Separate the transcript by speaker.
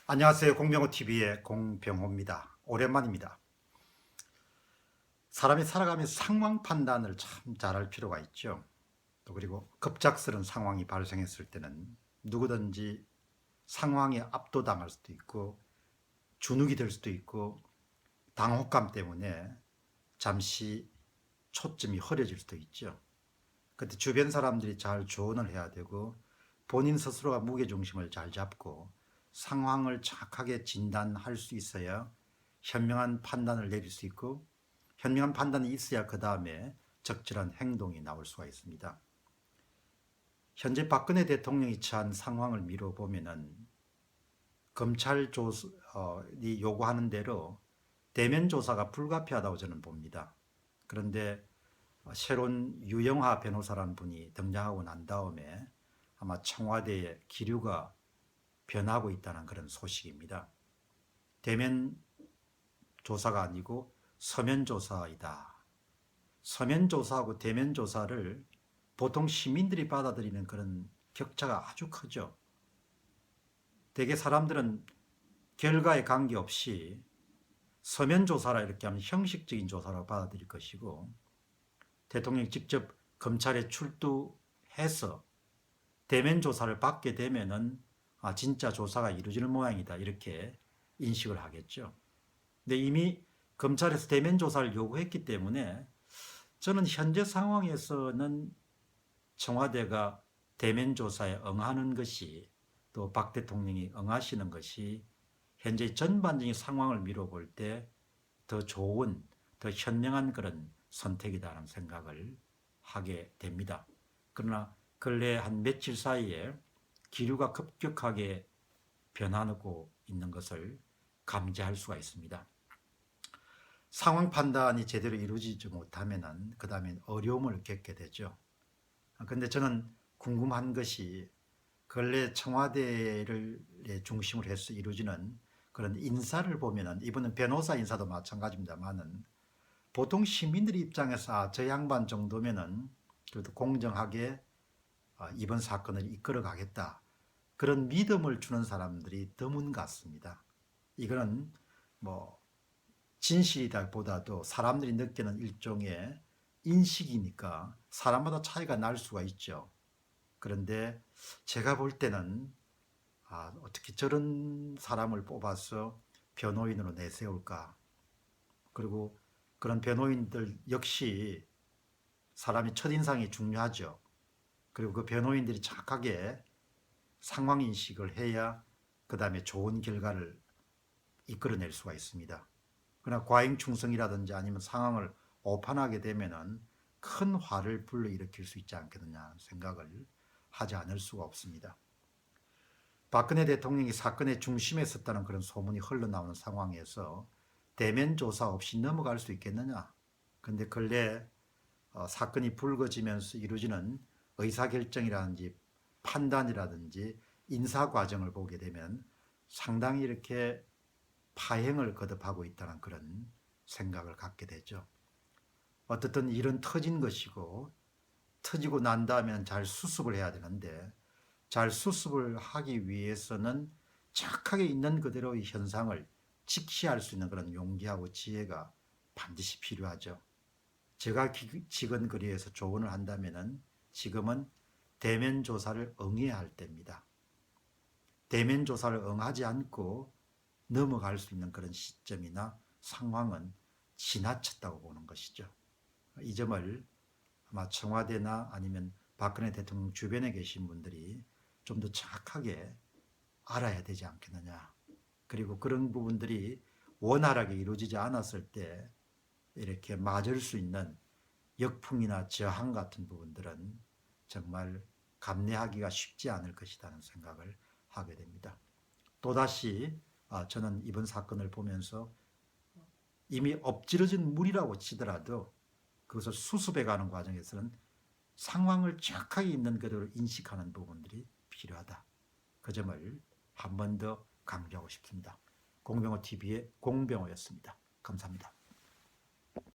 Speaker 1: 안녕하세요. 공병호TV의 공병호입니다. 오랜만입니다. 사람이 살아가면서 상황 판단을 참 잘할 필요가 있죠. 또 그리고 급작스러운 상황이 발생했을 때는 누구든지 상황에 압도당할 수도 있고 주눅이 들 수도 있고 당혹감 때문에 잠시 초점이 흐려질 수도 있죠. 그때 주변 사람들이 잘 조언을 해야 되고 본인 스스로가 무게중심을 잘 잡고 상황을 정확하게 진단할 수 있어야 현명한 판단을 내릴 수 있고 현명한 판단이 있어야 그 다음에 적절한 행동이 나올 수가 있습니다. 현재 박근혜 대통령이 처한 상황을 미뤄보면은 검찰이 요구하는 대로 대면 조사가 불가피하다고 저는 봅니다. 그런데 새로운 유영하 변호사라는 분이 등장하고 난 다음에 아마 청와대의 기류가 변하고 있다는 그런 소식입니다. 대면 조사가 아니고 서면 조사이다. 서면 조사하고 대면 조사를 보통 시민들이 받아들이는 그런 격차가 아주 크죠. 대개 사람들은 결과에 관계없이 서면 조사라 이렇게 하면 형식적인 조사라고 받아들일 것이고 대통령이 직접 검찰에 출두해서 대면 조사를 받게 되면은 진짜 조사가 이루어지는 모양이다 이렇게 인식을 하겠죠. 근데 이미 검찰에서 대면 조사를 요구했기 때문에 저는 현재 상황에서는 청와대가 대면 조사에 응하는 것이 또 박 대통령이 응하시는 것이 현재 전반적인 상황을 미뤄볼 때 더 좋은 더 현명한 그런 선택이다라는 생각을 하게 됩니다. 그러나 근래 한 며칠 사이에 기류가 급격하게 변하고 있는 것을 감지할 수가 있습니다. 상황 판단이 제대로 이루어지지 못하면 그 다음엔 어려움을 겪게 되죠. 그런데 저는 궁금한 것이 근래 청와대를 중심으로 해서 이루어지는 그런 인사를 보면은 이분은 변호사 인사도 마찬가지입니다만은 보통 시민들 입장에서 저 양반 정도면은 그래도 공정하게 이번 사건을 이끌어 가겠다. 그런 믿음을 주는 사람들이 드문 것 같습니다. 이거는 뭐 진실이다보다도 사람들이 느끼는 일종의 인식이니까 사람마다 차이가 날 수가 있죠. 그런데 제가 볼 때는 어떻게 저런 사람을 뽑아서 변호인으로 내세울까. 그리고 그런 변호인들 역시 사람이 첫인상이 중요하죠. 그리고 그 변호인들이 정확하게 상황인식을 해야 그 다음에 좋은 결과를 이끌어낼 수가 있습니다. 그러나 과잉충성이라든지 아니면 상황을 오판하게 되면은 큰 화를 불러일으킬 수 있지 않겠느냐 생각을 하지 않을 수가 없습니다. 박근혜 대통령이 사건의 중심에 섰다는 그런 소문이 흘러나오는 상황에서 대면 조사 없이 넘어갈 수 있겠느냐. 그런데 근래 사건이 불거지면서 이루어지는 의사결정이라든지 판단이라든지 인사 과정을 보게 되면 상당히 이렇게 파행을 거듭하고 있다는 그런 생각을 갖게 되죠. 어떻든 일은 터진 것이고 터지고 난 다음엔 잘 수습을 해야 되는데 잘 수습을 하기 위해서는 정확하게 있는 그대로의 현상을 직시할 수 있는 그런 용기하고 지혜가 반드시 필요하죠. 제가 직원 거리에서 조언을 한다면 지금은 대면 조사를 응해야 할 때입니다. 대면 조사를 응하지 않고 넘어갈 수 있는 그런 시점이나 상황은 지나쳤다고 보는 것이죠. 이 점을 아마 청와대나 아니면 박근혜 대통령 주변에 계신 분들이 좀 더 정확하게 알아야 되지 않겠느냐. 그리고 그런 부분들이 원활하게 이루어지지 않았을 때 이렇게 맞을 수 있는 역풍이나 저항 같은 부분들은 정말 감내하기가 쉽지 않을 것이라는 생각을 하게 됩니다. 또다시 저는 이번 사건을 보면서 이미 엎질러진 물이라고 치더라도 그것을 수습해가는 과정에서는 상황을 정확하게 있는 그대로 인식하는 부분들이 필요하다. 그 점을 한 번 더 강조하고 싶습니다. 공병호TV의 공병호였습니다. 감사합니다.